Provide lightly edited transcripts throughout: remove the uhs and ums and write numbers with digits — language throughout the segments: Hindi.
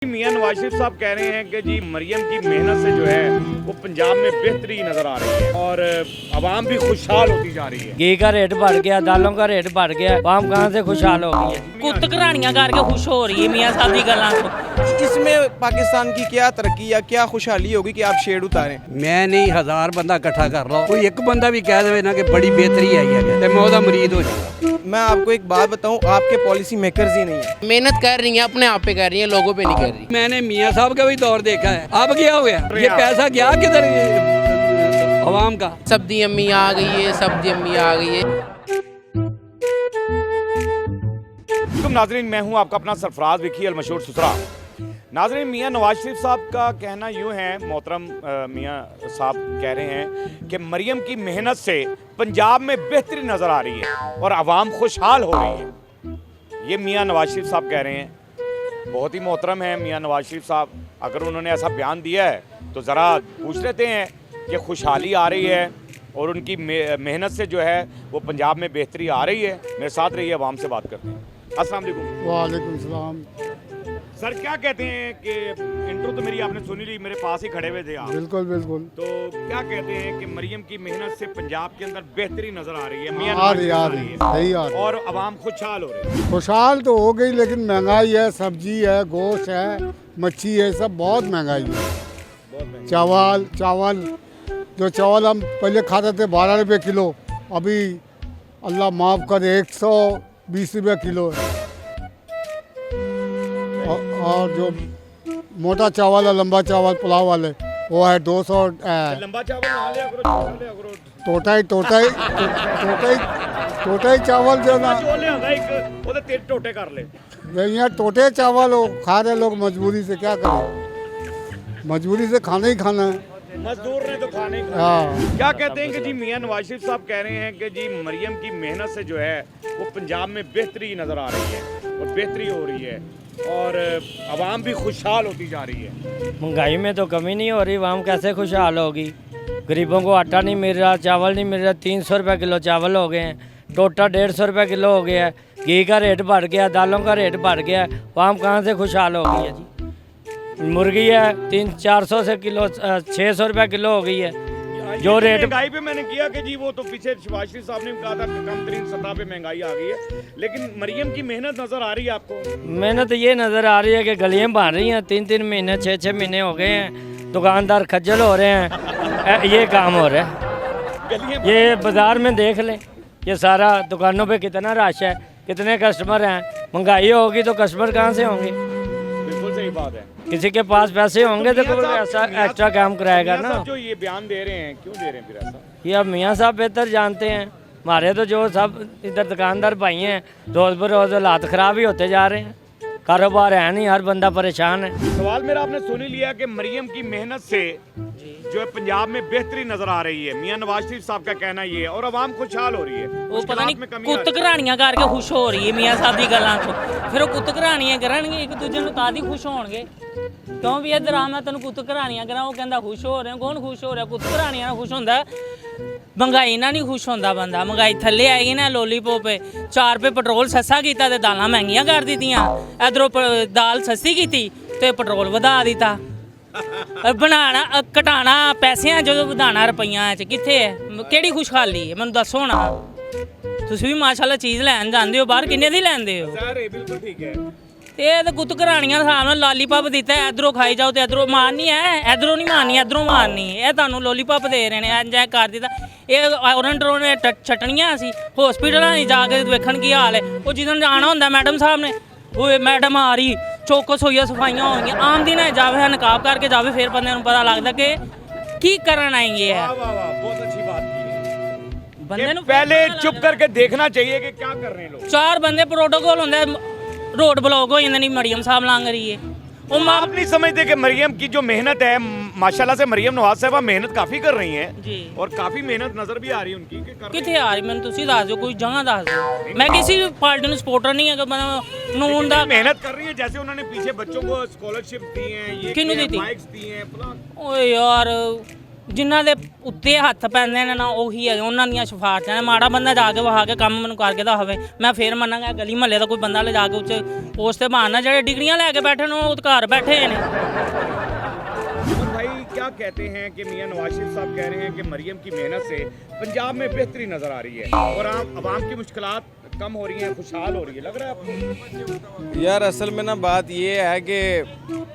मियां नवाज शरीफ साहब कह रहे हैं कि जी मरियम की मेहनत से जो है वो पंजाब में बेहतरी नजर आ रही है और आवाम भी खुशहाल होती जा रही है। घी का रेट बढ़ गया, दालों का रेट बढ़ गया, आवाम कहाँ से खुशहाल हो गई है। कुत्त घरानियां करके खुश हो रही है मियां साहब की गल्लां सुन। इसमें पाकिस्तान की क्या तरक्की या क्या खुशहाली होगी कि आप शेड उतारें? मैं नहीं 1000 बंदा इकट्ठा कर लो, कोई एक बंदा भी कह दे ना कि बड़ी बेहतरी आई है तो मैं उसका मरीद हो जाऊंगा। मैं आपको एक बात बताऊं, आपके पॉलिसी मेकर्स ही नहीं है। मेहनत कर रही है, अपने आप पे कर रही है, लोगों पे नहीं कर रही। मैंने मियाँ साहब का भी दौर देखा है। अब क्या हो गया, ये पैसा गया किधर अवाम का? सब्जी अम्मी आ गई है, सब्जी अम्मी आ गई है। तुम नाजरीन, मैं हूं आपका अपना सरफराज विकी अल मशहूर सुसरा। नाजरीन, मियां नवाज शरीफ साहब का कहना यूं है, मोहतरम मियां साहब कह रहे हैं कि मरियम की मेहनत से पंजाब में बेहतरी नज़र आ रही है और आवाम खुशहाल हो रही है। ये मियां नवाज शरीफ साहब कह रहे हैं। बहुत ही मोहतरम है मियां नवाज शरीफ साहब। अगर उन्होंने ऐसा बयान दिया है तो ज़रा पूछ लेते हैं कि खुशहाली आ रही है और उनकी मेहनत से जो है वो पंजाब में बेहतरी आ रही है। मेरे साथ रहिए, आवाम से बात करते हैं। अस्सलाम वालेकुम। वालेकुम सलाम। सर, क्या कहते हैं कि इंट्रो तो मेरी आपने सुनी ली, मेरे पास ही खड़े हुए थे आप। बिल्कुल बिल्कुल तो क्या कहते हैं कि मरियम की मेहनत से पंजाब के अंदर बेहतरी नजर आ रही है, मियां आ नवाज रही शरीफ आ आ रही रही है सही आ रही। और आवाम खुशहाल हो रही है। खुशहाल तो हो गई, लेकिन महंगाई है, सब्जी है, गोश्त है, मच्छी है, सब बहुत महंगाई है। चावल जो चावल हम पहले खाते थे 12 रुपये किलो, अभी अल्लाह माफ़ करे 120 रुपये किलो है। और जो मोटा चावल है, लंबा चावल पुलाव वाले, वो है 200। लंबा चावल ना लिया करो, छोटा लिया करो। टोटा ही चावल जो ना, जो लिया एक ਉਹਦੇ ਤਿੰਨ ਟੋਟੇ ਕਰ ਲੈ। यहाँ टोटे चावल हो खा रहे लोग मजबूरी से, क्या करें, मजबूरी से खाना ही खाना है। मजदूर ने तो खाने का। हाँ, क्या कहते हैं कि जी मियां नवाज शरीफ साहब कह रहे हैं कि जी मरियम की मेहनत से जो है वो पंजाब में बेहतरी नज़र आ रही है और बेहतरी हो रही है और आवाम भी खुशहाल होती जा रही है। महंगाई में तो कमी नहीं हो रही, आवाम कैसे खुशहाल होगी। गरीबों को आटा नहीं मिल रहा, चावल नहीं मिल रहा, 300 रुपये किलो चावल हो गए हैं, टोटा 150 रुपये किलो हो गया है, घी का रेट बढ़ गया, दालों का रेट बढ़ गया, आवाम कहाँ से खुशहाल हो गई है जी। मुर्गी है 300-400 से किलो 600 रुपये किलो हो गई है। जो रेट महंगाई पे मैंने किया कि जी वो तो पीछे शहबाज शरीफ साहब ने कहा था कि कम तरीन सतह पे महंगाई आ गई है, लेकिन मरियम की मेहनत नजर आ रही है आपको? मेहनत ये नज़र आ रही है कि गलियाँ बन रही हैं, 3-3 महीने 6-6 महीने हो गए हैं, दुकानदार खज्जल हो रहे हैं। ये काम हो रहा है। ये बाज़ार में देख लें, ये सारा दुकानों पे कितना रश है, कितने कस्टमर हैं। महंगाई होगी तो कस्टमर कहाँ से होंगे? बिल्कुल सही बात है। किसी के पास पैसे होंगे तो कोई ऐसा एक्स्ट्रा काम कराएगा ना। जो ये बयान दे रहे हैं, क्यों दे रहे हैं फिर ऐसा? ये अब मियाँ साहब बेहतर जानते हैं। हमारे तो जो सब इधर दुकानदार भाई हैं, रोज़ बरोज़ हालात ख़राब ही होते जा रहे हैं, कारोबार है नहीं, हर बंदा परेशान है। सवाल मेरा आपने सुन ही लिया कि मरियम की मेहनत से जो है पंजाब में बेहतरी नजर आ रही है। मियां नवाज शरीफ साहब का कहना ये है और आवाम खुशहाल हो रही है। वो पता नहीं कुत्त घरानियां करके खुश हो रही है मियां साहब की गल्लां सुन। फिर वो कुत्त घरानियां करनगे, एक दूजे ਨੂੰ ਤਾਂ ਦੀ खुश ਹੋਣਗੇ। क्यों भी इधर आ मैं तेन कुत्त घरानियां करा, वो कहता खुश हो रहे, कौन खुश हो रहा? कुत्त घरानियां ਨਾਲ खुश ਹੁੰਦਾ, महंगाई ਨਾਲ नहीं खुश ਹੁੰਦਾ ਬੰਦਾ। महंगाई थल्ले आएगी ना लोलीपॉप 4 रुपये पेट्रोल सस्ता ਕੀਤਾ ਤੇ ਦਾਲਾਂ ਮਹਿੰਗੀਆਂ ਕਰ ਦਿੱਤੀਆਂ। ਇਧਰੋਂ ਦਾਲ ਸਸਤੀ ਕੀਤੀ ਤੇ ਪੈਟਰੋਲ ਵਧਾ ਦਿੱਤਾ। ਬਣਾਣਾ ਘਟਾਣਾ ਪੈਸਿਆਂ ਜਦੋਂ ਵਧਾਣਾ ਰੁਪਈਆਂ 'ਚ ਕਿੱਥੇ ਹੈ? ਕਿਹੜੀ ਖੁਸ਼ਹਾਲੀ ਹੈ ਮੈਨੂੰ ਦੱਸੋ ਨਾ। ਤੁਸੀਂ ਵੀ ਮਾਸ਼ਾਅੱਲਾ ਚੀਜ਼ ਲੈਣ ਜਾਂਦੇ ਹੋ ਬਾਹਰ, ਕਿੰਨੇ ਦੀ ਲੈਂਦੇ ਹੋ? सर बिल्कुल ठीक है। ਤੇ ਇਹ ਤਾਂ ਕੁੱਤ ਘਰਾਣੀਆਂ ਦੇ ਹਿਸਾਬ ਨਾਲ ਲਾਲੀਪਾਪ ਦਿੱਤਾ, ਇਧਰੋਂ ਖਾਈ ਜਾਓ ਤੇ ਇਧਰੋਂ ਮਾਰਨੀ ਹੈ, ਇਧਰੋਂ ਨਹੀਂ ਮਾਰਨੀ, ਇਧਰੋਂ ਮਾਰਨੀ। ਇਹ ਤੁਹਾਨੂੰ ਲੋਲੀਪਾਪ ਦੇ ਰਹੇ ਨੇ, ਇੰਜ ਕਰ ਦਿੱਤਾ। ਇਹ ਔਰੰਟਰੋਂ ਨੇ ਛਟਣੀਆਂ ਸੀ, ਹਸਪੀਟਲਾਂ 'ਚ ਜਾ ਕੇ ਵੇਖਣ ਕੀ ਹਾਲ ਹੈ। ਉਹ ਜਿਹਨਾਂ ਨੇ ਜਾਣਾ ਹੁੰਦਾ ਮੈਡਮ ਸਾਹਿਬ ਨੇ, ਓਏ ਮੈਡਮ ਆ ਰਹੀ, ਚੌਕਸ ਹੋਈਆਂ, ਸਫਾਈਆਂ ਹੋਈਆਂ। ਆਮ ਦਿਨ ਹੈ ਜਾਵੇ, ਨਕਾਬ ਕਰਕੇ ਜਾਵੇ, ਫਿਰ ਬੰਦੇ ਨੂੰ ਪਤਾ ਲੱਗਦਾ ਕਿ ਕੀ ਕਰਨ ਆਏਂਗੇ। वाह वाह वाह, बहुत अच्छी बात की है। ਬੰਦੇ ਨੂੰ पहले चुप करके देखना चाहिए कि क्या कर रहे हैं लोग। 4 ਬੰਦੇ प्रोटोकॉल ਹੁੰਦਾ, रोड ब्लॉक हो जाते नहीं, मरियम साहब लंघ रही है। वो आप नहीं समझते कि मरियम की जो मेहनत है, माशाल्लाह से मरियम नवाज साहब मेहनत काफी कर रही हैं जी, और काफी मेहनत नजर भी आ रही है उनकी कि कर रही कितने आ रही मैंने तुसी दस दो, कोई जगह दस दो। मैं किसी पार्टी में सपोर्टर नहीं है कि मैं नून दा मेहनत कर रही है। जैसे उन्होंने पीछे बच्चों को स्कॉलरशिप दी है, ये किन्नू दी थी? बाइक्स दी हैं, फलां। ओए यार ਜਿਨ੍ਹਾਂ ਦੇ ਉੱਤੇ ਹੱਥ ਪੈਂਦੇ ਨੇ ਨਾ ਉਹੀ ਹੈ ਉਹਨਾਂ ਦੀਆਂ ਸਿਫਾਰਸ਼ਾਂ ਨੇ। ਮਾੜਾ ਬੰਦਾ ਜਾ ਕੇ ਵਹਾ ਕੇ ਕੰਮ ਮੈਨੂੰ ਕਰਕੇ ਦਾ ਹੋਵੇ ਮੈਂ ਫੇਰ ਮੰਨਾਂਗਾ। ਗਲੀ ਮਹੱਲੇ ਦਾ ਕੋਈ ਬੰਦਾ ਲੈ ਜਾ ਕੇ ਉੱਚ ਪੋਸਟ ਤੇ ਬਹਾਨਾ ਜਿਹੜੇ ਡਿਗਰੀਆਂ ਲੈ ਕੇ ਬੈਠੇ ਨੇ ਉਹ ਘਰ ਬੈਠੇ ਨੇ। और भाई क्या कहते हैं कि मियां नवाज शरीफ साहब कह रहे हैं कि मरियम की मेहनत से पंजाब में बेहतरी नजर आ रही है और आवाम की मुश्किलात कम हो रही हैं, खुशहाल हो रही है। लग रहा है आपको? यार असल में ना बात ये है कि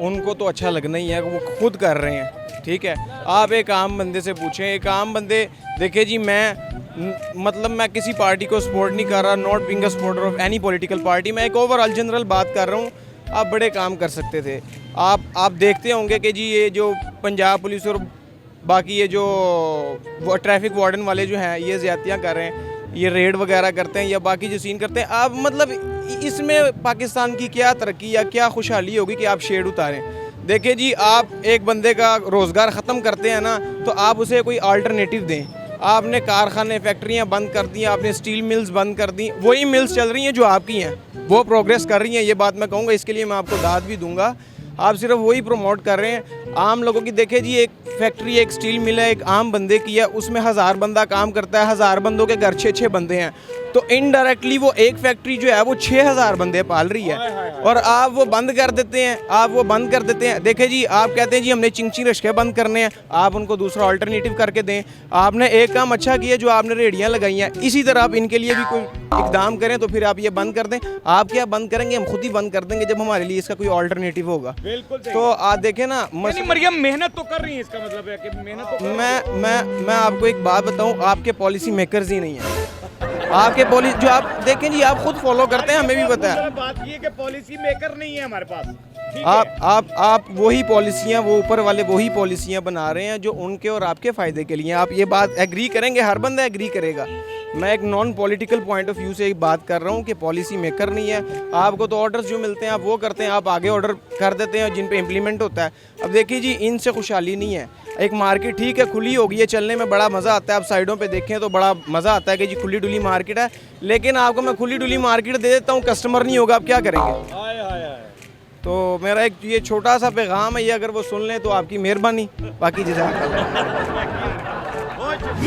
उनको तो अच्छा लगना ही है, वो खुद कर रहे हैं, ठीक है। आप एक आम बंदे से पूछें, एक आम बंदे देखिए जी, मतलब मैं किसी पार्टी को सपोर्ट नहीं कर रहा, not being a supporter of any political party. मैं एक ओवरऑल जनरल बात कर रहा हूँ। आप बड़े काम कर सकते थे। आप देखते होंगे कि जी ये जो पंजाब पुलिस और बाकी ये जो ट्रैफिक वार्डन वाले जो हैं ये ज़्यादतियाँ कर रहे हैं, ये रेड वगैरह करते हैं या बाकी जो सीन करते हैं, आप मतलब इसमें पाकिस्तान की क्या तरक्की या क्या खुशहाली होगी कि आप शेड उतारें। देखिए जी, आप एक बंदे का रोज़गार ख़त्म करते हैं ना तो आप उसे कोई अल्टरनेटिव दें। आपने कारखाने फैक्ट्रियां बंद कर दी, आपने स्टील मिल्स बंद कर दी, वही मिल्स चल रही हैं जो आपकी हैं, वो प्रोग्रेस कर रही हैं। ये बात मैं कहूँगा, इसके लिए मैं आपको दाद भी दूंगा। आप सिर्फ वही प्रमोट कर रहे हैं आम लोगों की। देखिए जी, एक फैक्ट्री, एक स्टील मिल है, एक आम बंदे की है, उसमें 1000 बंदा काम करता है, 1000 बंदों के घर 6-6 बंदे हैं, तो इनडायरेक्टली वो एक फैक्ट्री जो है वो 6000 बंदे पाल रही है और आप वो बंद कर देते हैं। आप वो बंद कर देते हैं। देखिए जी, आप कहते हैं जी हमने चिंची रिक्शे बंद करने हैं, आप उनको दूसरा अल्टरनेटिव करके दें। आपने एक काम अच्छा किया जो आपने रेहड़ियाँ लगाई हैं, इसी तरह आप इनके लिए भी कोई इकदाम करें तो फिर आप ये बंद कर दें। आप क्या बंद करेंगे, हम खुद ही बंद कर देंगे जब हमारे लिए इसका कोई अल्टरनेटिव होगा। बिल्कुल सही। तो आप देखें ना, यानी मरियम मेहनत तो कर रही है, इसका मतलब है कि मेहनत तो कर रही है। मैं आपको एक बात बताऊं, आपके पॉलिसी मेकर्स ही नहीं हैं। आपके पॉलिसी जो आप देखें जी, आप खुद फॉलो करते हैं, हमें भी पता है। बात ये कि पॉलिसी मेकर नहीं है हमारे पास। ठीक है? आप वही पॉलिसियां, वो ऊपर वाले वही पॉलिसियां बना रहे हैं जो उनके और आपके फ़ायदे के लिए। आप ये बात एग्री करेंगे, हर बंदा एग्री करेगा। मैं एक non political point of view से एक बात कर रहा हूँ कि पॉलिसी मेकर नहीं है। आपको तो ऑर्डर्स जो मिलते हैं आप वो करते हैं, आप आगे ऑर्डर कर देते हैं जिन पे इम्प्लीमेंट होता है। अब देखिए जी, इनसे खुशहाली नहीं है। एक मार्केट ठीक है, खुली होगी है, चलने में बड़ा मज़ा आता है। आप साइडों पे देखें तो बड़ा मज़ा आता है कि जी खुली डुली मार्केट है, लेकिन आपको मैं खुली डुली मार्केट दे देता हूँ, कस्टमर नहीं होगा, आप क्या करेंगे? तो मेरा एक ये छोटा सा पैगाम है, ये अगर वो सुन लें तो आपकी मेहरबानी। बाकी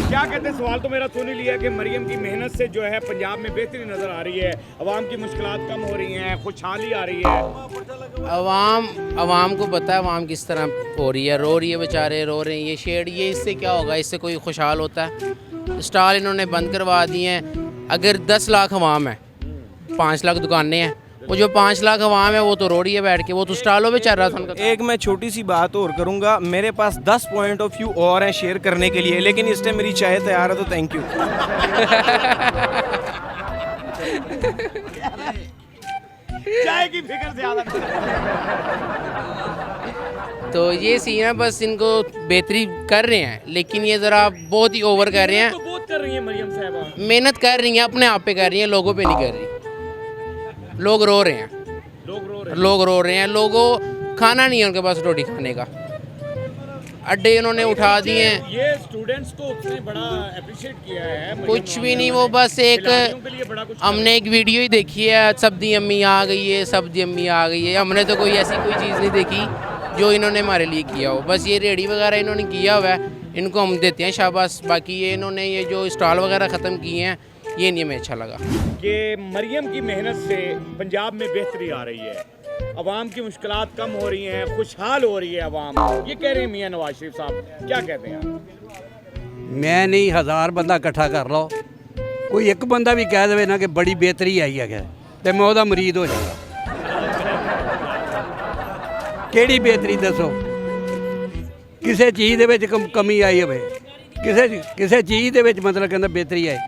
क्या कहते हैं, सवाल तो मेरा सुन ही लिया कि मरियम की मेहनत से जो है पंजाब में बेहतरी नजर आ रही है, अवाम की मुश्किलात कम हो रही हैं, खुशहाली आ रही है। अवाम को पता है अवाम किस तरह हो रही है, रो रही है, बेचारे रो रहे हैं। ये शेड, ये इससे क्या होगा, इससे कोई खुशहाल होता है? स्टॉल इन्होंने बंद करवा दिए हैं। अगर 10 लाख अवाम है, 5 लाख दुकानें हैं, वो जो 5 लाख अवाम है वो तो रो रही है बैठ के, वो तो स्टॉलों पे चल रहा था उनका। एक मैं छोटी सी बात और करूंगा, मेरे पास 10 पॉइंट ऑफ व्यू और हैं शेयर करने के लिए, लेकिन इस टाइम मेरी चाय तैयार है, तो थैंक यू। चाय की फिक्र ज्यादा। तो ये सीन है, बस इनको बेहतरी कर रहे हैं, लेकिन ये ज़रा बहुत ही ओवर कर रहे हैं। तो बहुत कर रही है मरियम साहबा, मेहनत कर रही हैं, अपने आप पे कर रही हैं, लोगों पे नहीं कर रही। लोग रो रहे हैं, लोग रो रहे हैं। लोगों खाना नहीं है उनके पास, रोटी खाने का। अड्डे इन्होंने उठा दिए हैं। ये स्टूडेंट्स को उसने बड़ा अप्रिशिएट किया है। कुछ भी नहीं, वो बस एक, हमने एक वीडियो ही देखी है, सब्जी अम्मी आ गई है, सब्जी अम्मी आ गई है। हमने तो कोई ऐसी कोई चीज़ नहीं देखी जो इन्होंने हमारे लिए किया हो। बस ये रेडी वगैरह इन्होंने किया हुआ है, इनको हम देते हैं शाबाश। बाकी ये इन्होंने ये जो स्टॉल वगैरह ख़त्म किए हैं, ये नहीं हमें अच्छा लगा। कि मरियम की मेहनत से पंजाब में बेहतरी आ रही है, अवाम की मुश्किलात कम हो रही हैं, खुशहाल हो रही है अवाम, ये कह रहे हैं मियां नवाज शरीफ साहब। क्या कहते हैं आप? मैं नहीं, 1000 ਬੰਦਾ ਇਕੱਠਾ ਕਰ ਲਓ, ਕੋਈ ਇੱਕ ਬੰਦਾ ਵੀ ਕਹਿ ਦੇਵੇ ਨਾ ਕਿ ਬੜੀ ਬਿਹਤਰੀ ਆਈ ਹੈ ਤੇ ਮੈਂ ਉਹਦਾ ਮਰੀਦ ਹੋ ਜਾਵਾਂਗਾ। ਕਿਹੜੀ ਬਿਹਤਰੀ ਦੱਸੋ? ਕਿਸੇ ਚੀਜ਼ ਦੇ ਵਿੱਚ ਕਮੀ ਆਈ ਹੋਵੇ, ਕਿਸੇ ਚੀਜ਼ ਦੇ ਵਿੱਚ ਮਤਲਬ ਕਹਿੰਦਾ ਬਿਹਤਰੀ ਆਈ।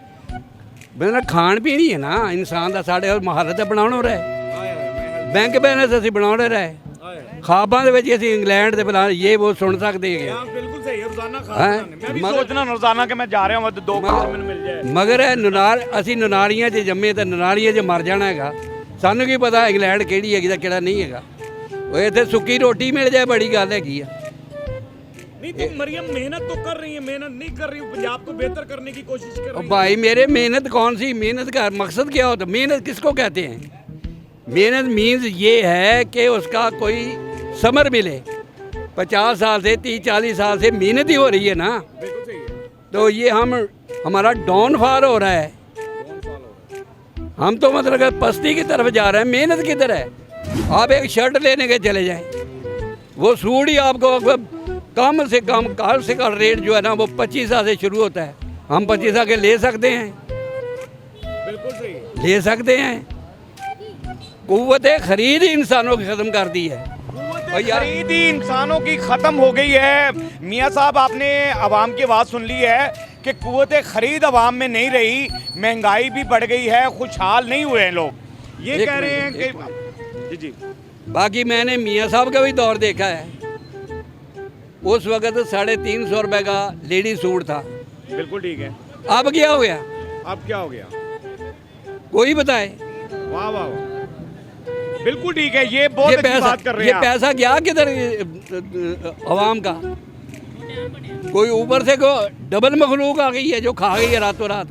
मतलब खाण पीण ही है ना इंसान का, साढ़े महारत बनाने रहे, बैंक बैलेंस असीं बनाने रहे, ख्वाबां दे विच असीं इंग्लैंड दे प्लान ये वो सुन सकते हैं। बिल्कुल सही है, रोजाना मैं भी सोचना रोजाना कि मैं जा रहा हूं, 2 मिनट मिल जाए। मगर ननार असीं ननारियां 'च जम्मे ते ननारियां 'च मर जाना हैगा। सानूं की पता इंग्लैंड किहड़ी हैगी ते किहड़ा नहीं हैगा। वो इत्थे सुक्की रोटी मिल जाए बड़ी गल हैगी आ। नहीं तो मरियम मेहनत तो कर रही है, मेहनत नहीं कर रही, पंजाब को बेहतर करने की कोशिश कर रही है। भाई मेरे, मेहनत कौन सी मेहनत का मकसद क्या होता है? मेहनत किसको कहते हैं? मेहनत मीन्स ये है कि उसका कोई समर मिले, 50 साल से 30-40 साल से मेहनत ही हो रही है ना, बिल्कुल सही है। तो ये हमारा डाउनफॉल हो रहा है। हम तो मतलब कि पस्ती की तरफ जा रहे हैं, मेहनत किधर है? आप एक शर्ट लेने के चले जाएं, वो सूट ही आपको कम से कम रेट जो है ना वो 25 से शुरू होता है। हम 25 के ले सकते हैं, बिल्कुल सही है। ले सकते हैं। कुव्वत खरीद ही इंसानों की ख़त्म कर दी है। खरीद ही इंसानों की ख़त्म हो गई है। मियाँ साहब, आपने अवाम की आवाज़ सुन ली है कि कुव्वत खरीद अवाम में नहीं रही, महंगाई भी बढ़ गई है, खुशहाल नहीं हुए हैं लोग। ये एक कह रहे हैं मिनट, कि जी जी बाकी मैंने मियाँ साहब का भी दौर देखा है। उस वक़्त 350 रुपये का लेडी सूट था, बिल्कुल ठीक है। अब क्या हो गया? अब क्या हो गया? कोई बताए। वाह वाह वाह, बिल्कुल ठीक है। ये बहुत अच्छी बात कर रहे ये हैं आप। पैसा गया किधर अवाम का? कोई ऊपर से को डबल मखलूक आ गई है जो खा गई है रातों रात।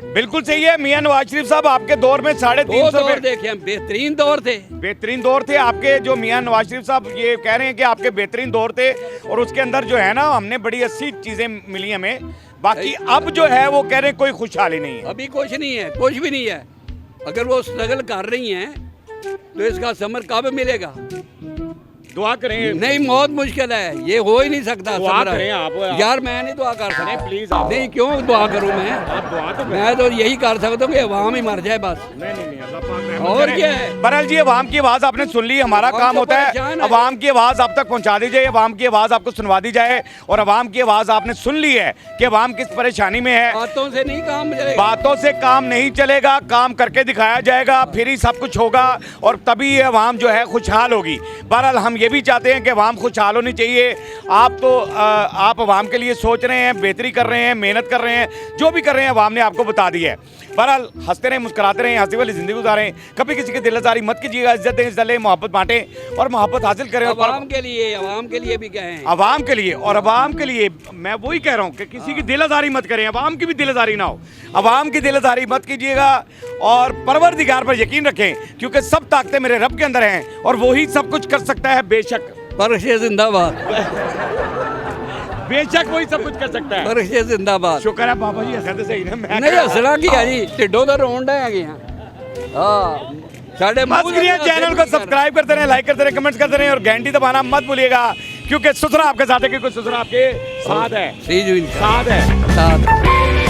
बिल्कुल सही है मियाँ नवाज शरीफ साहब, आपके दौर में 350 दौर रुपए देखे हैं, बेहतरीन दौर थे। बेहतरीन दौर थे आपके। जो मियाँ नवाज शरीफ साहब ये कह रहे हैं कि आपके बेहतरीन दौर थे, और उसके अंदर जो है ना हमने बड़ी अच्छी चीज़ें मिली हमें। बाकी अब जो है वो कह रहे हैं कोई खुशहाली नहीं है। अभी कुछ नहीं है, कुछ भी नहीं है। अगर वो स्ट्रगल कर रही हैं तो इसका समर कब मिलेगा? दुआ करें। नहीं, मौत मुश्किल है, ये हो ही नहीं सकता। दुआ समर करें आप। यार मैं नहीं दुआ कर सकता। नहीं, प्लीज आप। नहीं, क्यों दुआ करूं मैं? आप दुआ तो करें। मैं तो यही कर सकता हूँ कि अवाम ही मर जाए बस। नहीं नहीं नहीं, अल्लाह पाक रहमत और करे। क्या है? बहरहाल जी, अवाम की आवाज़ आपने सुन ली। हमारा हम काम तो होता है परेशान हैं। अवाम की आवाज़ आप तक पहुंचा दी जाए, अवाम की आवाज़ आपको सुनवा दी जाए। और अवाम की आवाज़ आपने सुन ली है कि अवाम किस परेशानी में है। बातों से नहीं काम चलेगा। बातों से काम नहीं चलेगा, काम करके दिखाया जाएगा, फिर ही सब कुछ होगा, और तभी ये अवाम जो है खुशहाल होगी। बहरहाल हम ये भी चाहते हैं कि अवाम खुशहाल होनी चाहिए। आप अवाम के लिए सोच रहे हैं, बेहतरी कर रहे हैं, मेहनत कर रहे हैं, जो भी कर रहे हैं अवाम ने आपको बता दी है। बहरहाल हंसते रहें, मुस्कुराते रहें, हंसी वाली ज़िंदगी गुजारें, कभी किसी की दिलदारी मत कीजिएगा, इज्जत दें, इज्जत लें, मोहब्बत बांटें और मोहब्बत हासिल करें। अवाम के लिए भी कहें। अवाम के लिए और अवाम के लिए मैं वही कह रहा हूँ कि किसी की दिलदारी मत करें, अवाम की भी दिलदारी ना हो। अवाम की दिलदारी मत कीजिएगा और परवरदिगार पर यकीन रखें, क्योंकि सब ताकतें मेरे रब के अंदर हैं और वही सब कुछ कर सकता है। बेशक परशे जिंदाबाद। बेशक वही सब कुछ कर सकता है। परशे जिंदाबाद। शुक्र है बाबा जी, हंसते सही ना। मैं नहीं हसना की है जी, टिड्डों तो रोंडा है गया। हाँ, साढ़े चैनल को सब्सक्राइब करते रहें, लाइक करते रहें, कमेंट्स करते रहें और घंटी दबाना मत भूलिएगा, क्योंकि ससुरा आपके साथ है, क्योंकि ससुरा आपके साथ है। साथ साथ है। साथ